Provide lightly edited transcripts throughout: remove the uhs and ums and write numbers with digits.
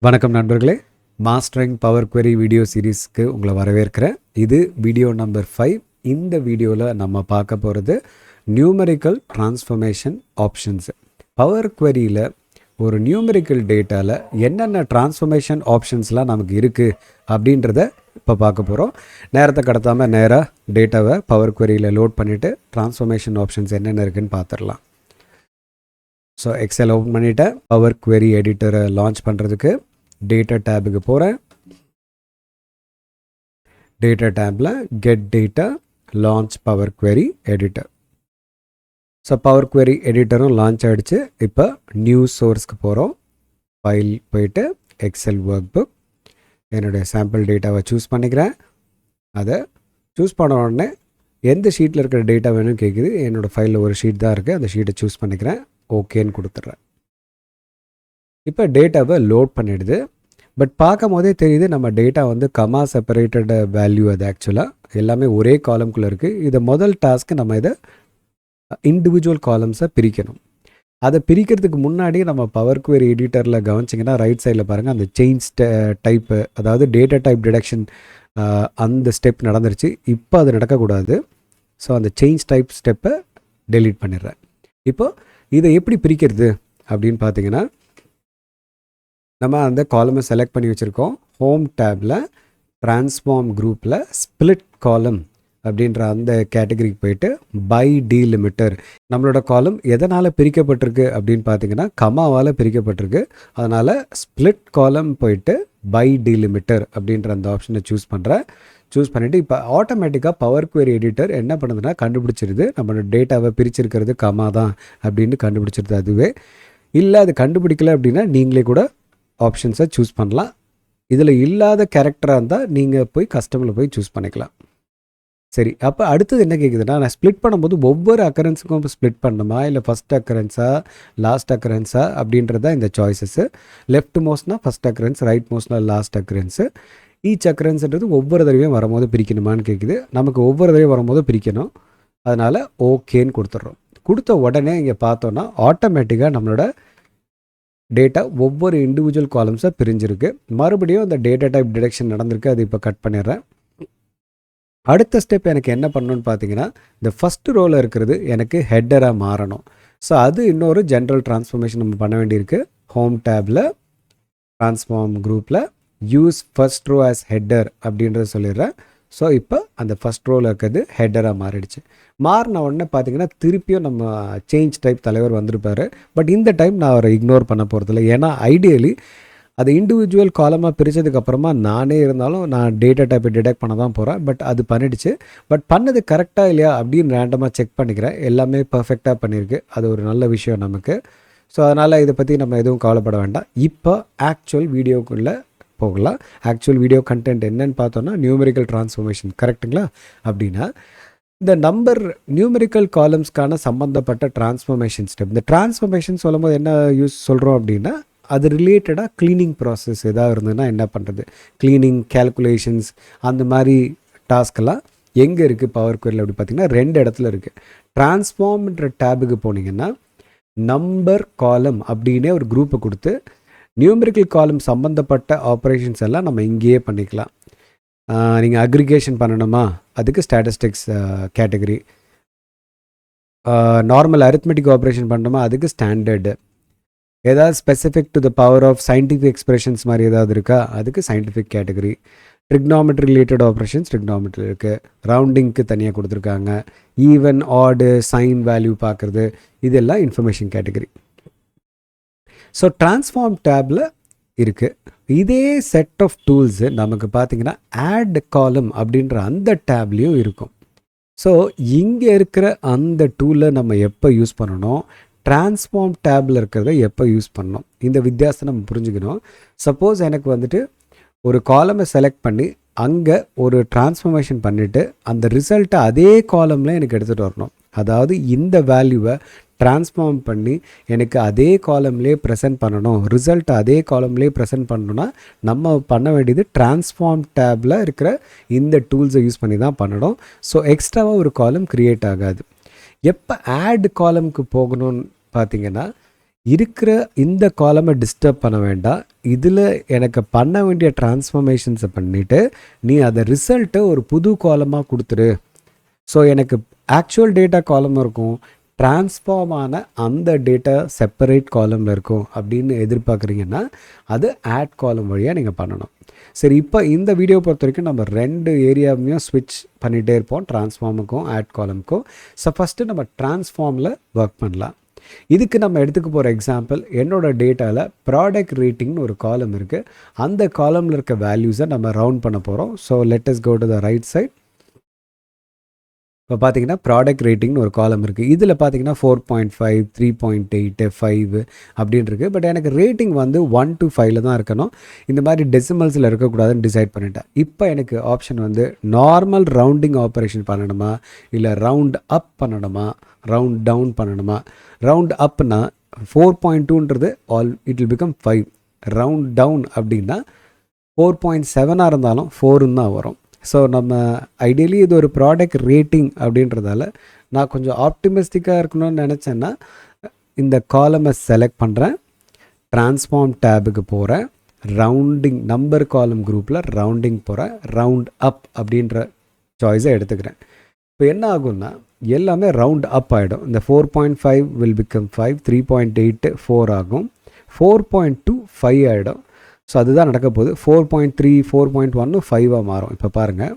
வணக்கம் நண்பர்களே, mastering power query video சீரீஸ்க்கு உங்களை வரவேற்கிறேன். இது வீடியோ நம்பர் 5. இந்த வீடியோவில் நம்ம பார்க்க போகிறது நியூமெரிக்கல் டிரான்ஸ்ஃபர்மேஷன் ஆப்ஷன்ஸ். பவர் குவெரியில் ஒரு நியூமெரிக்கல் டேட்டாவில் என்னென்ன டிரான்ஸ்ஃபர்மேஷன் ஆப்ஷன்ஸ்லாம் நமக்கு இருக்குது அப்படின்றத இப்போ பார்க்க போகிறோம். நேரத்தை கடத்தாமல் நேராக டேட்டாவை பவர் குவெரியில் லோட் பண்ணிவிட்டு டிரான்ஸ்ஃபர்மேஷன் ஆப்ஷன்ஸ் என்னென்ன இருக்குதுன்னு பார்த்துடலாம். ஸோ எக்ஸல் ஓப்பன் பண்ணிவிட்டேன். பவர் குவெரி எடிட்டரை லான்ச் பண்ணுறதுக்கு டேட்டா டேபுக்கு போகிறேன். டேட்டா டேபில் get data, launch power query editor. So power query எடிட்டரும் லான்ச் ஆகிடுச்சு. இப்போ நியூ சோர்ஸ்க்கு போகிறோம். ஃபைல் போயிட்டு எக்ஸல் ஒர்க் புக், என்னுடைய சாம்பிள் டேட்டாவை சூஸ் பண்ணிக்கிறேன். அதை சூஸ் பண்ண உடனே எந்த ஷீட்டில் இருக்கிற டேட்டா வேணும்னு கேட்குது. என்னோடய ஃபைலில் ஒரு ஷீட் தான் இருக்குது, அந்த ஷீட்டை சூஸ் பண்ணிக்கிறேன். ஓகேன்னு கொடுத்துட்றேன். இப்போ டேட்டாவை லோட் பண்ணிடுது. பட் பார்க்கும் போதே தெரியுது நம்ம டேட்டா வந்து கமா செப்பரேட்டட் வேல்யூ. அது ஆக்சுவலாக எல்லாமே ஒரே காலம்குள்ளே இருக்குது. இதை முதல் டாஸ்க்கு நம்ம இதை இண்டிவிஜுவல் காலம்ஸை பிரிக்கணும். அதை பிரிக்கிறதுக்கு முன்னாடி நம்ம பவர் குவெரி எடிட்டரில் கவனிச்சிங்கன்னா ரைட் சைடில் பாருங்கள், அந்த சேஞ்ச் டைப்பு, அதாவது டேட்டா டைப் டிடக்ஷன், அந்த ஸ்டெப் நடந்துருச்சு. இப்போ அது நடக்கக்கூடாது. ஸோ அந்த சேஞ்ச் டைப் ஸ்டெப்பை டெலீட் பண்ணிடுறேன். இப்போ இதை எப்படி பிரிக்கிறது அப்படின்னு பார்த்தீங்கன்னா, நம்ம அந்த காலமை செலக்ட் பண்ணி வச்சுருக்கோம். ஹோம் டேப்பில் ட்ரான்ஸ்ஃபார்ம் குரூப்பில் ஸ்ப்ளிட் காலம் அப்படின்ற அந்த கேட்டகரிக்கு போயிட்டு பை டீலிமிட்டர். நம்மளோட காலம் எதனால் பிரிக்கப்பட்டிருக்கு அப்படின்னு பார்த்தீங்கன்னா கமாவால் பிரிக்கப்பட்டிருக்கு. அதனால் ஸ்ப்ளிட் காலம் போயிட்டு பை டீலிமிட்டர் அப்படின்ற அந்த ஆப்ஷனை சூஸ் பண்ணுறேன். சூஸ் பண்ணிவிட்டு இப்போ ஆட்டோமேட்டிக்காக பவர் குவெரி எடிட்டர் என்ன பண்ணுதுன்னா கண்டுபிடிச்சிருது நம்மளோட டேட்டாவை பிரிச்சிருக்கிறது கமா தான் அப்படின்னு கண்டுபிடிச்சிருது. அதுவே இல்லை அது கண்டுபிடிக்கல அப்படின்னா நீங்களே கூட ஆப்ஷன்ஸை சூஸ் பண்ணலாம். இதில் இல்லாத கேரக்டராக இருந்தால் நீங்கள் போய் கஸ்டமரில் போய் சூஸ் பண்ணிக்கலாம். சரி, அப்போ அடுத்தது என்ன கேட்குதுன்னா, நான் ஸ்ப்ளிட் பண்ணும்போது ஒவ்வொரு அக்கரன்ஸுக்கும் ஸ்ப்ளிட் பண்ணணுமா, இல்லை ஃபஸ்ட் அக்கரன்ஸா லாஸ்ட் அக்கரன்ஸா அப்படின்றத இந்த சாய்ஸஸ்ஸு. லெஃப்ட் மோஸ்ட்னா ஃபஸ்ட் அக்கரன்ஸ், ரைட் மோஸ்ட்னா லாஸ்ட் அக்கரன்ஸு. ஈச் அக்கரன்ஸ்ன்றது ஒவ்வொரு தடவையும் வரும்போது பிரிக்கணுமான்னு கேட்குது. நமக்கு ஒவ்வொரு தடவையும் வரும்போது பிரிக்கணும். அதனால் ஓகேன்னு கொடுத்துட்றோம். கொடுத்த உடனே இங்கே பார்த்தோன்னா ஆட்டோமேட்டிக்காக நம்மளோட டேட்டா ஒவ்வொரு இண்டிவிஜுவல் காலம்ஸாக பிரிஞ்சிருக்கு. மறுபடியும் அந்த டேட்டா டைப் டிடக்ஷன் நடந்திருக்கு. அது இப்போ கட் பண்ணிடுறேன். அடுத்த ஸ்டெப் எனக்கு என்ன பண்ணணும்னு பார்த்தீங்கன்னா, இந்த ஃபஸ்ட்டு ரோவில் இருக்கிறது எனக்கு ஹெட்டராக மாறணும். ஸோ அது இன்னொரு ஜென்ரல் டிரான்ஸ்ஃபர்மேஷன் நம்ம பண்ண வேண்டியிருக்கு. ஹோம் டேபில் ட்ரான்ஸ்ஃபார்ம் குரூப்பில் use first row as header அப்படின்றத சொல்லிடுறேன். ஸோ இப்போ அந்த ஃபஸ்ட் ரோவில் இருக்கிறது ஹெட்டராக மாறிடுச்சு. மாறின உடனே பார்த்தீங்கன்னா திருப்பியும் நம்ம சேஞ்ச் டைப் தலைவர் வந்திருப்பார். பட் இந்த டைம் நான் அவரை இக்னோர் பண்ண போகிறதில்ல. ஏன்னா ஐடியலி அது இண்டிவிஜுவல் காலமாக பிரித்ததுக்கப்புறமா நானே இருந்தாலும் நான் டேட்டா டைப்பை டிடெக்ட் பண்ண தான் போகிறேன். பட் அது பண்ணிடுச்சு. பட் பண்ணது கரெக்டாக இல்லையா அப்படின்னு ரேண்டமாக செக் பண்ணிக்கிறேன். எல்லாமே பர்ஃபெக்டாக பண்ணியிருக்கு. அது ஒரு நல்ல விஷயம் நமக்கு. ஸோ அதனால் இதை பற்றி நம்ம எதுவும் கவலைப்பட வேண்டாம். இப்போ ஆக்சுவல் வீடியோக்குள்ளே போகலாம். ஆக்சுவல் வீடியோ கண்டென்ட் என்னன்னு பார்த்தோன்னா நியூமெரிக்கல் டிரான்ஸ்ஃபர்மேஷன். கரெக்டுங்களா? அப்படின்னா இந்த நம்பர் நியூமெரிக்கல் காலம்ஸ்க்கான சம்மந்தப்பட்ட டிரான்ஸ்ஃபர்மேஷன் ஸ்டெப். இந்த டிரான்ஸ்ஃபர்மேஷன் சொல்லும் போது என்ன யூஸ் சொல்கிறோம் அப்படின்னா, அது ரிலேட்டடாக க்ளீனிங் ப்ராசஸ் எதாவது இருந்ததுன்னா என்ன பண்ணுறது, க்ளீனிங் கேல்குலேஷன்ஸ் அந்த மாதிரி டாஸ்க்கெல்லாம் எங்கே இருக்குது பவர் குவெரியில் அப்படி பார்த்திங்கன்னா 2 இடத்துல இருக்குது. டிரான்ஸ்ஃபார்ம்ன்ற டேபுக்கு போனீங்கன்னா நம்பர் காலம் அப்படின்னே ஒரு குரூப்பை கொடுத்து நியூமெரிக்கல் காலம் சம்மந்தப்பட்ட ஆப்ரேஷன்ஸ் எல்லாம் நம்ம இங்கேயே பண்ணிக்கலாம். நீங்கள் அக்ரிகேஷன் பண்ணணுமா, அதுக்கு statistics category. Normal arithmetic operation பண்ணணுமா, அதுக்கு ஸ்டாண்டர்டு. ஏதாவது specific to the power of scientific expressions மாதிரி ஏதாவது இருக்கா, அதுக்கு scientific category. Trigonometry related operations trigonometry இருக்குது. ரவுண்டிங்க்கு தனியாக கொடுத்துருக்காங்க. ஈவன் ஆடு சைன் வேல்யூ பார்க்குறது, இதெல்லாம் information category. So transform table இருக்குது. இதே செட் ஆஃப் டூல்ஸு நமக்கு பார்த்திங்கன்னா ஆட் காலம் அப்படின்ற அந்த டேப்லேயும் இருக்கும். ஸோ இங்கே இருக்கிற அந்த டூலை நம்ம எப்போ யூஸ் பண்ணணும், ட்ரான்ஸ்ஃபார்ம் டேபில் இருக்கிறத எப்போ யூஸ் பண்ணணும், இந்த வித்தியாசத்தை நம்ம புரிஞ்சுக்கணும். சப்போஸ் எனக்கு வந்துட்டு ஒரு காலமை செலக்ட் பண்ணி அங்கே ஒரு டிரான்ஸ்ஃபர்மேஷன் பண்ணிவிட்டு அந்த ரிசல்ட்டை அதே காலமில் எனக்கு எடுத்துகிட்டு வரணும். அதாவது இந்த வேல்யூவை ட்ரான்ஸ்ஃபார்ம் பண்ணி எனக்கு அதே காலம்லேயே ப்ரெசென்ட் பண்ணணும், ரிசல்ட்டை அதே காலம்லேயே ப்ரெசென்ட் பண்ணணும்னா நம்ம பண்ண வேண்டியது ட்ரான்ஸ்ஃபார்ம் டேபில் இருக்கிற இந்த டூல்ஸை யூஸ் பண்ணி தான் பண்ணணும். ஸோ எக்ஸ்ட்ராவாக ஒரு காலம் க்ரியேட் ஆகாது. எப்போ ஆட் காலம்க்கு போகணும்னு பார்த்தீங்கன்னா, இருக்கிற இந்த காலமை டிஸ்டர்ப் பண்ண வேண்டாம். இதில் எனக்கு பண்ண வேண்டிய ட்ரான்ஸ்ஃபர்மேஷன்ஸை பண்ணிவிட்டு நீ அதை ரிசல்ட்டை ஒரு புது காலமாக கொடுத்துரு. ஸோ எனக்கு ஆக்சுவல் டேட்டா காலம் இருக்கும், ட்ரான்ஸ்ஃபார்ம் ஆன அந்த டேட்டா செப்பரேட் காலமில் இருக்கும் அப்படின்னு எதிர்பார்க்குறீங்கன்னா அது ஆட் காலம் வழியாக நீங்கள் பண்ணணும். சரி, இப்போ இந்த வீடியோ பொறுத்த வரைக்கும் நம்ம 2 ஏரியாவையும் ஸ்விட்ச் பண்ணிகிட்டே இருப்போம், ட்ரான்ஸ்ஃபார்முக்கும் ஆட் காலமுக்கும். ஸோ ஃபஸ்ட்டு நம்ம ட்ரான்ஸ்ஃபார்மில் ஒர்க் பண்ணலாம். இதுக்கு நம்ம எடுத்துக்க போகிற எக்ஸாம்பிள், என்னோடய டேட்டாவில் ப்ராடக்ட் ரேட்டிங்னு ஒரு காலம் இருக்குது. அந்த காலமில் இருக்க வேல்யூஸை நம்ம ரவுண்ட் பண்ண போகிறோம். So let us go to the right side. இப்போ பார்த்தீங்கன்னா ப்ராடக்ட் ரேட்டிங்னு ஒரு காலம் இருக்குது. இதில் பார்த்தீங்கன்னா 4.5, 3.8, 5 அப்படின்னு இருக்குது. பட் எனக்கு ரேட்டிங் வந்து 1 to 5 தான் இருக்கணும். இந்த மாதிரி டெசிமல்ஸில் இருக்கக்கூடாதுன்னு டிசைட் பண்ணிட்டேன். இப்போ எனக்கு ஆப்ஷன் வந்து நார்மல் ரவுண்டிங் ஆப்ரேஷன் பண்ணணுமா, இல்லை ரவுண்ட் அப் பண்ணணுமா, ரவுண்ட் டவுன் பண்ணணுமா. ரவுண்ட் அப்னா 4.2ன்றது it will become 5. Round down அப்படின்னா 4.7 இருந்தாலும் 4ன்னு தான் வரும். ஸோ நம்ம ஐடியலி இது ஒரு ப்ராடக்ட் ரேட்டிங் அப்படின்றதால நான் கொஞ்சம் ஆப்டிமிஸ்டிக்காக இருக்கணும்னு நினச்சேன்னா இந்த காலமை செலக்ட் பண்ணுறேன், ட்ரான்ஸ்ஃபார்ம் டேபுக்கு போகிறேன், ரவுண்டிங் நம்பர் காலம் குரூப்பில் ரவுண்டிங் போகிறேன், ரவுண்ட் அப் அப்படின்ற சாய்ஸை எடுத்துக்கிறேன். இப்போ என்ன ஆகும்னா எல்லாமே ரவுண்ட் அப் ஆகிடும். இந்த 4.5 வில் பிகம் 5, 3.8 4 ஆகும், 4.2 5 ஆகிடும். ஸோ அதுதான் நடக்க போகுது. 4.3, 4.1 5ஆக மாறும். இப்போ பாருங்கள்,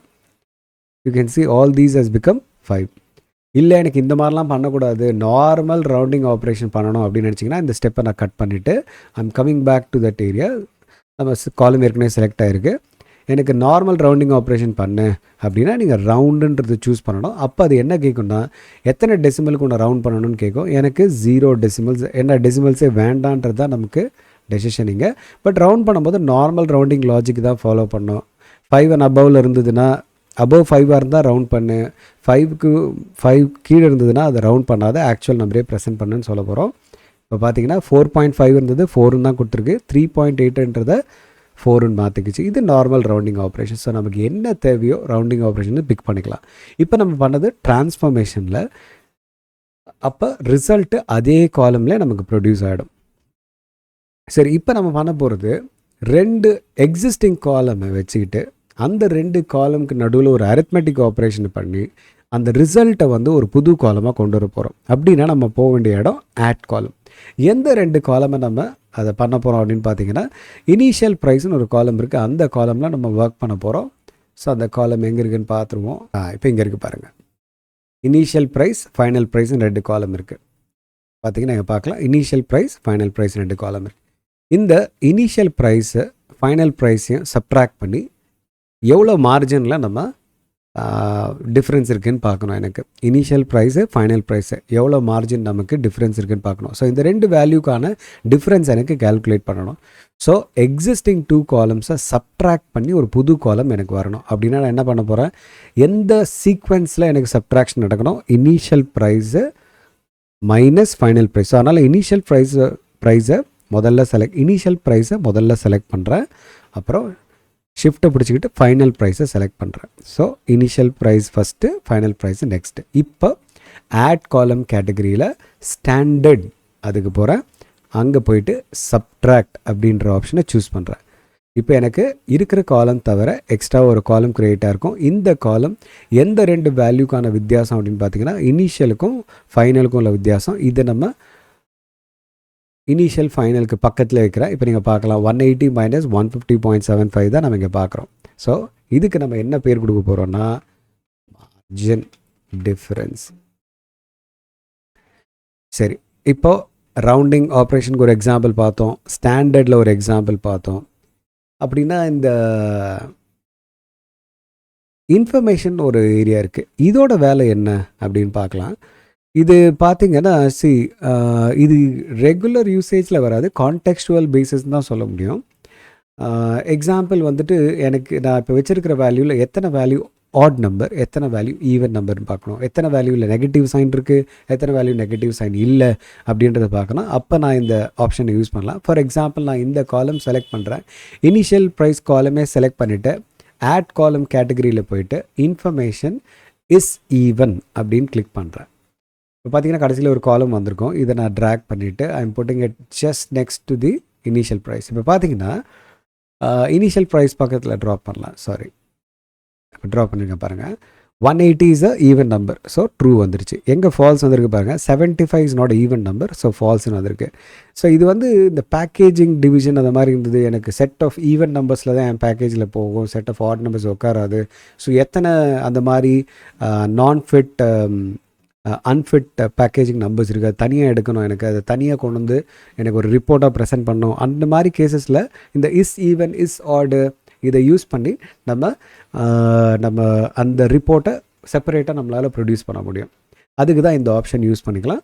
you can see all these has become 5. இல்லை எனக்கு இந்த மாதிரிலாம் பண்ணக்கூடாது, நார்மல் ரவுண்டிங் ஆப்ரேஷன் பண்ணணும் அப்படின்னு நினச்சிங்கன்னா இந்த ஸ்டெப்பை நான் கட் பண்ணிவிட்டு I'm coming back to that area. நம்ம காலம் ஏற்கனவே செலக்ட் ஆகிருக்கு. எனக்கு நார்மல் ரவுண்டிங் ஆப்ரேஷன் பண்ணு அப்படின்னா நீங்கள் ரவுண்டுன்றது சூஸ் பண்ணணும். அப்போ அது என்ன கேட்கும்னா எத்தனை டெசிமலுக்கு ஒன்று ரவுண்ட் பண்ணணும்னு கேட்கும். எனக்கு 0 டெசிமல்ஸ், என்ன டெசிமல்ஸே வேண்டான்றது தான் நமக்கு டெசிஷனிங்க. பட் ரவுண்ட் பண்ணும்போது நார்மல் ரவுண்டிங் லாஜிக் தான் ஃபாலோ பண்ணோம். 5 and அபவில் இருந்ததுன்னா அபவ் 5ஆக இருந்தால் ரவுண்ட் பண்ணு, 5க்கு 5 கீழே இருந்ததுன்னா அதை ரவுண்ட் பண்ணாத ஆக்சுவல் நம்பரே ப்ரெசென்ட் பண்ணுன்னு சொல்ல போகிறோம். இப்போ பார்த்தீங்கன்னா 4.5 இருந்தது 4ன்னு தான் கொடுத்துருக்கு, 3.8ன்றதை 4ன்னு மாற்றிக்கிச்சு. இது நார்மல் ரவுண்டிங் ஆப்ரேஷன். ஸோ நமக்கு என்ன தேவையோ ரவுண்டிங் ஆப்ரேஷன் பிக் பண்ணிக்கலாம். இப்போ நம்ம பண்ணது ட்ரான்ஸ்ஃபர்மேஷனில். அப்போ ரிசல்ட்டு அதே காலம்லேயே நமக்கு ப்ரொடியூஸ் ஆகிடும். சரி, இப்போ நம்ம பண்ண போகிறது 2 எக்ஸிஸ்டிங் காலமை வச்சுக்கிட்டு அந்த 2 காலமுக்கு நடுவில் ஒரு அரித்மெட்டிக் ஆப்ரேஷன் பண்ணி அந்த ரிசல்ட்டை வந்து ஒரு புது காலமாக கொண்டு வர போகிறோம். அப்படின்னா நம்ம போக வேண்டிய இடம் ஆட் காலம். எந்த 2 காலமை நம்ம அதை பண்ண போகிறோம் அப்படின்னு பார்த்தீங்கன்னா, இனிஷியல் ப்ரைஸ்னு ஒரு காலம் இருக்குது, அந்த காலமில் நம்ம ஒர்க் பண்ண போகிறோம். ஸோ அந்த காலம் எங்கே இருக்குதுன்னு பார்த்துருவோம். இப்போ இங்கே இருக்குது பாருங்கள், இனிஷியல் ப்ரைஸ், ஃபைனல் ப்ரைஸ்னு 2 காலம் இருக்குது. பார்த்தீங்கன்னா இங்கே பார்க்கலாம், இனிஷியல் ப்ரைஸ், ஃபைனல் ப்ரைஸ் 2 காலம் இருக்குது. இந்த இனிஷியல் ப்ரைஸை ஃபைனல் ப்ரைஸையும் சப்ட்ராக்ட் பண்ணி எவ்வளோ மார்ஜினில் நம்ம டிஃப்ரென்ஸ் இருக்குதுன்னு பார்க்கணும். எனக்கு இனிஷியல் ப்ரைஸு, ஃபைனல் ப்ரைஸு எவ்வளோ மார்ஜின் நமக்கு டிஃப்ரென்ஸ் இருக்குதுன்னு பார்க்கணும். ஸோ இந்த 2 வேல்யூக்கான டிஃப்ரென்ஸ் எனக்கு கால்குலேட் பண்ணணும். ஸோ எக்ஸிஸ்டிங் 2 காலம்ஸை சப்ட்ராக்ட் பண்ணி ஒரு புது காலம் எனக்கு வரணும். அப்படின்னா நான் என்ன பண்ண போகிறேன், எந்த சீக்வென்ஸில் எனக்கு சப்ட்ராக்ஷன் நடக்கணும், initial price minus final price. So அதனால் இனிஷியல் ப்ரைஸை முதல்ல இனிஷியல் ப்ரைஸை முதல்ல செலக்ட் பண்ணுறேன், அப்புறம் ஷிஃப்ட்டை பிடிச்சிக்கிட்டு ஃபைனல் ப்ரைஸை செலக்ட் பண்ணுறேன். So initial price first, final price next. இப்போ ஆட் காலம் கேட்டகரியில் ஸ்டாண்டர்ட் அதுக்கு போகிறேன், அங்கே போயிட்டு சப்ட்ராக்ட் அப்படின்ற ஆப்ஷனை சூஸ் பண்ணுறேன். இப்போ எனக்கு இருக்கிற காலம் தவிர எக்ஸ்ட்ரா ஒரு காலம் க்ரியேட்டாக இருக்கும். இந்த காலம் எந்த 2 வேல்யூக்கான வித்தியாசம் அப்படின்னு பார்த்தீங்கன்னா, இனிஷியலுக்கும் ஃபைனலுக்கும் உள்ள வித்தியாசம். இதை நம்ம இனிஷியல் ஃபைனலுக்கு பக்கத்தில் வைக்கிறேன். இப்போ நீங்கள் பார்க்கலாம் 180 - 150.75 தான் நம்ம இங்கே பார்க்குறோம். ஸோ இதுக்கு நம்ம என்ன பேர் கொடுக்க போகிறோம்னா மார்ஜின் டிஃப்ரென்ஸ். சரி, இப்போது ரவுண்டிங் ஆப்ரேஷனுக்கு ஒரு எக்ஸாம்பிள் பார்த்தோம், ஸ்டாண்டர்டில் ஒரு எக்ஸாம்பிள் பார்த்தோம். அப்படின்னா இந்த இன்ஃபர்மேஷன் ஒரு ஏரியா இருக்குது, இதோட வேலை என்ன அப்படின்னு பார்க்கலாம். இது பார்த்திங்கன்னா இது ரெகுலர் யூசேஜில் வராது, கான்டெக்ஸ்டுவல் பேசிஸ் தான் சொல்ல முடியும். எக்ஸாம்பிள் வந்துட்டு எனக்கு நான் இப்போ வச்சுருக்கிற வேல்யூவில் எத்தனை வேல்யூ ஆட் நம்பர், எத்தனை வேல்யூ ஈவன் நம்பர்னு பார்க்கணும், எத்தனை வேல்யூவில் நெகட்டிவ் சைன் இருக்குது, எத்தனை வேல்யூ நெகட்டிவ் சைன் இல்லை அப்படின்றத பார்க்கணும். அப்போ நான் இந்த ஆப்ஷனை யூஸ் பண்ணலாம். ஃபார் எக்ஸாம்பிள் நான் இந்த காலம் செலக்ட் பண்ணுறேன், இனிஷியல் ப்ரைஸ் காலமே செலக்ட் பண்ணிவிட்டு ஆட் காலம் கேட்டகரியில் போயிட்டு இன்ஃபர்மேஷன் இஸ் ஈவன் அப்படின்னு கிளிக் பண்ணுறேன். இப்போ பார்த்தீங்கன்னா கடைசியில் ஒரு காலம் வந்திருக்கும். இதை நான் ட்ராக் பண்ணிவிட்டு I am putting it just next to the initial price. இப்போ பார்த்தீங்கன்னா இனிஷியல் ப்ரைஸ் பக்கத்தில் ட்ராப் பண்ணலாம். சாரி, இப்போ ட்ராப் பண்ணியிருக்கேன் பாருங்கள். 180 is a even number, so true வந்துருச்சு. எங்கே ஃபால்ஸ் வந்திருக்கு பாருங்கள். 75 is not even number, so ஃபால்ஸ்னு வந்திருக்கு. ஸோ இது வந்து இந்த பேக்கேஜிங் டிவிஷன் அந்த மாதிரி இருந்தது. எனக்கு செட் ஆஃப் ஈவன் நம்பர்ஸில் தான் என் பேக்கேஜில் போகும், செட் ஆஃப் ஆட் நம்பர்ஸ் உட்காராது. ஸோ எத்தனை அந்த மாதிரி நான் ஃபிட் அன்ஃபிட் பேக்கேஜிங் நம்பர்ஸ் இருக்குது, அது தனியாக எடுக்கணும், எனக்கு அதை தனியாக கொண்டு வந்து எனக்கு ஒரு ரிப்போர்ட்டாக ப்ரெசென்ட் பண்ணணும். அந்த மாதிரி கேசஸில் இந்த இஸ் ஈவன் இஸ் ஆடு இதை யூஸ் பண்ணி நம்ம அந்த ரிப்போர்ட்டை செப்பரேட்டாக நம்மளால் ப்ரொடியூஸ் பண்ண முடியும். அதுக்கு தான் இந்த ஆப்ஷன் யூஸ் பண்ணிக்கலாம்.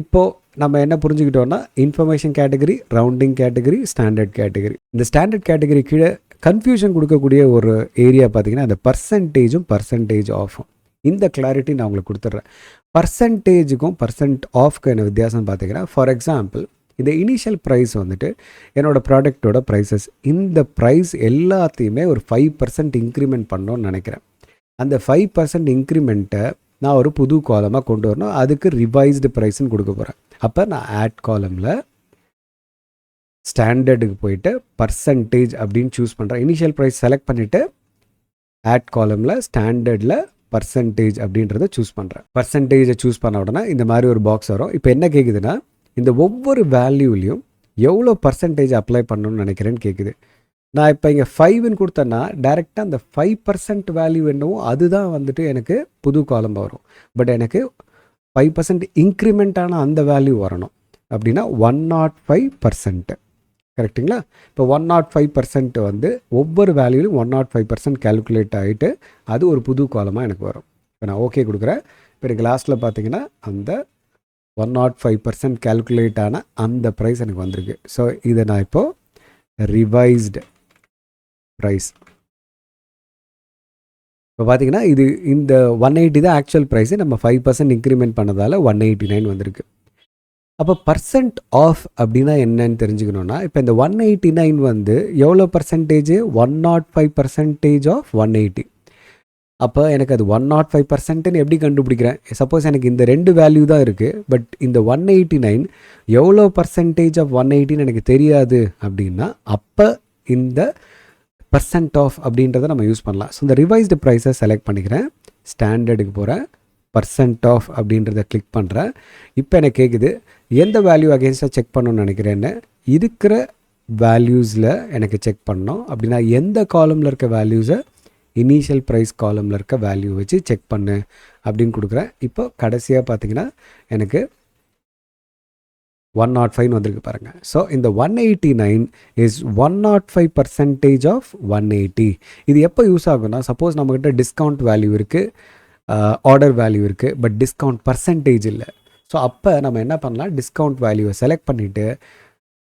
இப்போது நம்ம என்ன புரிஞ்சுக்கிட்டோன்னா, information category, rounding category, standard category. இந்த ஸ்டாண்டர்ட் கேட்டகரி கீழே கன்ஃபியூஷன் கொடுக்கக்கூடிய ஒரு ஏரியா பார்த்திங்கன்னா அந்த பர்சன்டேஜ் ஆஃபும். இந்த கிளாரிட்டி நான் உங்களுக்கு கொடுத்துட்றேன். பர்சன்டேஜுக்கும் ஆஃப்க்கும் என்ன வித்தியாசம் பார்த்தீங்கன்னா, ஃபார் எக்ஸாம்பிள் இந்த இனிஷியல் ப்ரைஸ் வந்துட்டு என்னோடய ப்ராடக்டோட ப்ரைஸஸ், இந்த ப்ரைஸ் எல்லாத்தையுமே ஒரு 5% இன்க்ரிமெண்ட் பண்ணணும்னு நினைக்கிறேன். அந்த 5% இன்க்ரிமெண்ட்டை நான் ஒரு புது காலமாக கொண்டு வரணும். அதுக்கு ரிவைஸ்டு ப்ரைஸ்ன்னு கொடுக்க போகிறேன். அப்போ நான் ஆட் காலமில் ஸ்டாண்டர்டுக்கு போயிட்டு பர்சன்டேஜ் அப்படின்னு சூஸ் பண்ணுறேன். இனிஷியல் ப்ரைஸ் செலக்ட் பண்ணிவிட்டு ஆட் காலமில் ஸ்டாண்டர்டில் பர்சன்டேஜ் அப்படின்றத சூஸ் பண்ணுறேன். பர்சன்டேஜை சூஸ் பண்ண உடனே இந்த மாதிரி ஒரு பாக்ஸ் வரும். இப்போ என்ன கேட்குதுன்னா, இந்த ஒவ்வொரு வேல்யூலையும் எவ்வளோ பர்சன்டேஜ் அப்ளை பண்ணணும்னு நினைக்கிறேன்னு கேட்குது. நான் இப்போ இங்கே 5ன்னு கொடுத்தேன்னா டைரெக்டாக அந்த 5% வேல்யூ என்னவோ அதுதான் வந்துட்டு எனக்கு புது காலம் வரும். பட் எனக்கு 5% இன்க்ரிமெண்ட்டான அந்த வேல்யூ வரணும். அப்படின்னா 105%. கரெக்டுங்களா? இப்போ 105% வந்து ஒவ்வொரு வேல்யூலையும் 105% கேல்குலேட் ஆகிட்டு அது ஒரு புது காலமாக எனக்கு வரும். இப்போ நான் ஓகே கொடுக்குறேன். இப்போ எனக்கு லாஸ்ட்டில் பார்த்தீங்கன்னா அந்த 105% கேல்குலேட் ஆன அந்த ப்ரைஸ் எனக்கு வந்திருக்கு. ஸோ இதை நான் இப்போது ரிவைஸ்டு ப்ரைஸ், இப்போ பார்த்தீங்கன்னா இது இந்த 180 தான் ஆக்சுவல் ப்ரைஸு. நம்ம 5% இன்க்ரிமெண்ட் பண்ணதால் 189 வந்திருக்கு. அப்போ பர்சன்ட் ஆஃப் அப்படின்னா என்னன்னு தெரிஞ்சுக்கணுன்னா, இப்போ இந்த 189 வந்து எவ்வளோ பர்சன்டேஜ்? 105% ஆஃப் 180. அப்போ எனக்கு அது 105%ன்னு எப்படி கண்டுபிடிக்கிறேன்? சப்போஸ் எனக்கு இந்த 2 வேல்யூ தான் இருக்குது, பட் இந்த 189 எவ்வளோ பர்சன்டேஜ் ஆஃப் 180ன்னு எனக்கு தெரியாது அப்படின்னா, அப்போ இந்த பர்சன்ட் ஆஃப் அப்படின்றத நம்ம யூஸ் பண்ணலாம். ஸோ இந்த ரிவைஸ்டு ப்ரைஸை செலக்ட் பண்ணிக்கிறேன், ஸ்டாண்டர்டுக்கு போகிறேன், பர்சன்ட் ஆஃப் அப்படின்றத கிளிக் பண்ணுறேன். இப்போ எனக்கு கேட்குது எந்த வேல்யூ அகேன்ஸ்டாக செக் பண்ணணும்னு நினைக்கிறேன்னு. இருக்கிற வேல்யூஸில் எனக்கு செக் பண்ணணும். அப்படின்னா எந்த காலமில் இருக்க வேல்யூஸை இனிஷியல் ப்ரைஸ் காலமில் இருக்க வேல்யூ வச்சு செக் பண்ணு அப்படின்னு கொடுக்குறேன். இப்போ கடைசியாக பார்த்தீங்கன்னா எனக்கு 105 வந்திருக்கு பாருங்கள். ஸோ இந்த 189 இஸ் 105% ஆஃப் 180. இது எப்போ யூஸ் ஆகும்னா, சப்போஸ் நம்மக்கிட்ட டிஸ்கவுண்ட் வேல்யூ இருக்குது, ஆர்டர் வேல்யூ இருக்குது, பட் டிஸ்கவுண்ட் பர்சன்டேஜ் இல்லை. ஸோ அப்போ நம்ம என்ன பண்ணலாம், டிஸ்கவுண்ட் வேல்யூவை செலக்ட் பண்ணிவிட்டு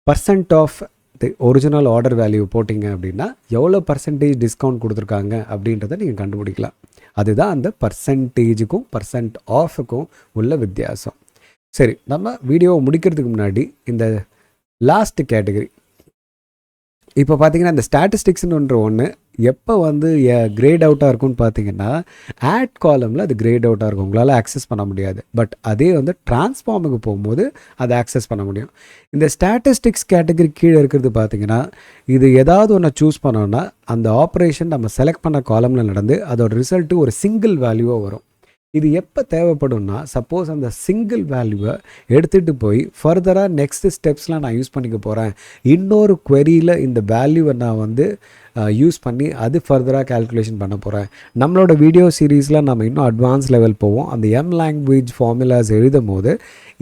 percent of the original order value போட்டிங்க அப்படின்னா எவ்வளோ பர்சன்டேஜ் டிஸ்கவுண்ட் கொடுத்துருக்காங்க அப்படின்றத நீங்கள் கண்டுபிடிக்கலாம். அதுதான் அந்த பர்சன்டேஜுக்கும் பர்சன்ட் ஆஃபுக்கும் உள்ள வித்தியாசம். சரி, நம்ம வீடியோவை முடிக்கிறதுக்கு முன்னாடி இந்த லாஸ்ட் கேட்டகரி, இப்போ பார்த்தீங்கன்னா இந்த ஸ்டாட்டிஸ்டிக்ஸ்ன்ற ஒன்று எப்போ வந்து கிரேட் அவுட்டாக இருக்கும்னு பார்த்தீங்கன்னா, ஆட் காலமில் அது கிரேட் அவுட்டாக இருக்கும், உங்களால் ஆக்சஸ் பண்ண முடியாது. பட் அதே வந்து டிரான்ஸ்ஃபார்முக்கு போகும்போது அதை ஆக்சஸ் பண்ண முடியும். இந்த ஸ்டாட்டிஸ்டிக்ஸ் கேட்டகரி கீழே இருக்கிறது பார்த்தீங்கன்னா, இது ஏதாவது ஒன்று சூஸ் பண்ணோன்னா அந்த ஆப்ரேஷன் நம்ம செலக்ட் பண்ண காலமில் நடந்து அதோட ரிசல்ட்டு ஒரு சிங்கிள் வேல்யூவாக வரும். இது எப்போ தேவைப்படும்னா, சப்போஸ் அந்த சிங்கிள் வேல்யூவை எடுத்துகிட்டு போய் ஃபர்தராக நெக்ஸ்ட் ஸ்டெப்ஸ்லாம் நான் யூஸ் பண்ணிக்க போகிறேன், இன்னொரு queryயில் இந்த வேல்யூவை நான் வந்து யூஸ் பண்ணி அது ஃபர்தராக கேல்குலேஷன் பண்ண போகிறேன். நம்மளோட வீடியோ சீரீஸில் நம்ம இன்னும் அட்வான்ஸ் லெவல் போவோம். அந்த லாங்குவேஜ் ஃபார்முலாஸ் எழுதும் போது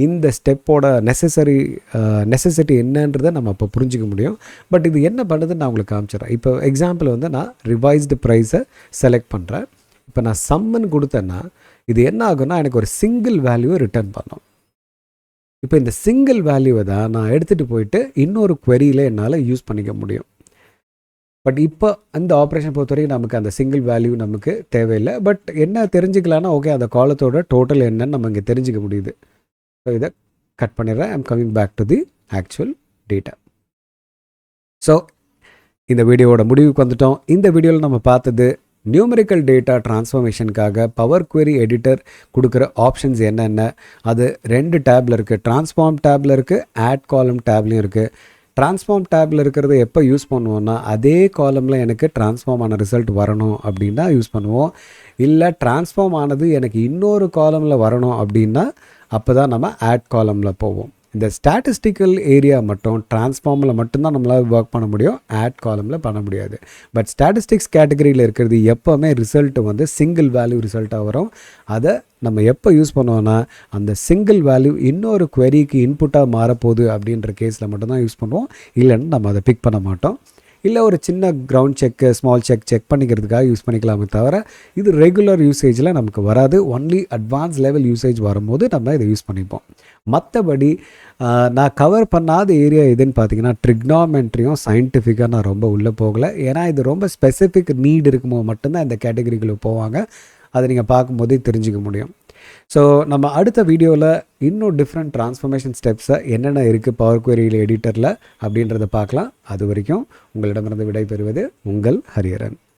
இந்த ஸ்டெப்போட நெசசிட்டி என்னன்றதை நம்ம இப்போ புரிஞ்சிக்க முடியும். பட் இது என்ன பண்ணுதுன்னு நான் உங்களுக்கு காமிச்சிடுறேன். இப்போ எக்ஸாம்பிள் வந்து நான் ரிவைஸ்டு ப்ரைஸை செலக்ட் பண்ணுறேன். இப்போ நான் சம்முன்னு கொடுத்தேன்னா இது என்ன ஆகும்னா, எனக்கு ஒரு சிங்கிள் வேல்யூவை ரிட்டர்ன் பண்ணோம். இப்போ இந்த சிங்கிள் வேல்யூவை தான் நான் எடுத்துகிட்டு போயிட்டு இன்னொரு queryயில் என்னால் யூஸ் பண்ணிக்க முடியும். பட் இப்போ அந்த ஆப்ரேஷன் பொறுத்த வரைக்கும் நமக்கு அந்த சிங்கிள் வேல்யூ நமக்கு தேவையில்லை. பட் என்ன தெரிஞ்சுக்கலான்னா, ஓகே அந்த காலத்தோட டோட்டல் என்னன்னு நம்ம இங்கே தெரிஞ்சிக்க முடியுது. ஸோ இதை கட் பண்ணிடுறேன். I'm coming back to the actual data. So இந்த வீடியோவோட முடிவுக்கு வந்துட்டோம். இந்த வீடியோவில் நம்ம பார்த்தது நியூமெரிக்கல் டேட்டா ட்ரான்ஸ்ஃபார்மேஷனுக்காக பவர் query எடிட்டர் கொடுக்குற ஆப்ஷன்ஸ் என்னென்ன, அது 2 டேப்பில் இருக்குது. ட்ரான்ஸ்ஃபார்ம் டேப்பில் இருக்குது, ஆட் காலம் டேப்லையும் இருக்குது. ட்ரான்ஸ்ஃபார்ம் டேப்பில் இருக்கிறத எப்போ யூஸ் பண்ணுவோன்னா, அதே காலமில் எனக்கு ட்ரான்ஸ்ஃபார்ம் ஆன ரிசல்ட் வரணும் அப்படின்னா யூஸ் பண்ணுவோம். இல்லை ட்ரான்ஸ்ஃபார்ம் ஆனது எனக்கு இன்னொரு காலமில் வரணும் அப்படின்னா அப்போ தான் நம்ம ஆட் காலமில் போவோம். இந்த ஸ்டாட்டிஸ்டிக்கல் ஏரியா மட்டும் ட்ரான்ஸ்ஃபார்மில் மட்டும்தான் நம்மளால் ஒர்க் பண்ண முடியும், ஆட் காலமில் பண்ண முடியாது. பட் ஸ்டாட்டிஸ்டிக்ஸ் கேட்டகரியில் இருக்கிறது எப்போவுமே ரிசல்ட்டு வந்து சிங்கிள் வேல்யூ ரிசல்ட்டாக வரும். அதை நம்ம எப்போ யூஸ் பண்ணுவோன்னா, அந்த சிங்கிள் வேல்யூ இன்னொரு queryக்கு இன்புட்டாக மாறப்போகுது அப்படின்ற கேஸில் மட்டும்தான் யூஸ் பண்ணுவோம். இல்லைன்னு நம்ம அதை பிக் பண்ண மாட்டோம். இல்லை ஒரு சின்ன கிரவுண்ட் செக்கு, ஸ்மால் செக் பண்ணிக்கிறதுக்காக யூஸ் பண்ணிக்கலாமே தவிர இது ரெகுலர் யூசேஜில் நமக்கு வராது. ஒன்லி அட்வான்ஸ் லெவல் யூசேஜ் வரும்போது நம்ம இதை யூஸ் பண்ணிப்போம். மற்றபடி நான் கவர் பண்ணாத ஏரியா எதுன்னு பார்த்தீங்கன்னா, ட்ரிக்னாமெண்ட்ரியும் சயின்டிஃபிக்காக நான் ரொம்ப உள்ளே போகலை. ஏன்னா இது ரொம்ப ஸ்பெசிஃபிக் நீட் இருக்கும்போது மட்டும்தான் இந்த கேட்டகரிக்குள்ளே போவாங்க. அதை நீங்கள் பார்க்கும்போதே தெரிஞ்சிக்க முடியும். ஸோ நம்ம அடுத்த வீடியோவில் இன்னும் டிஃப்ரெண்ட் ட்ரான்ஸ்ஃபர்மேஷன் ஸ்டெப்ஸை என்னென்ன இருக்குது பவர் query எடிட்டரில் அப்படின்றத பார்க்கலாம். அது வரைக்கும் உங்களிடமிருந்து விடைபெறுவது உங்கள் ஹரியரன்.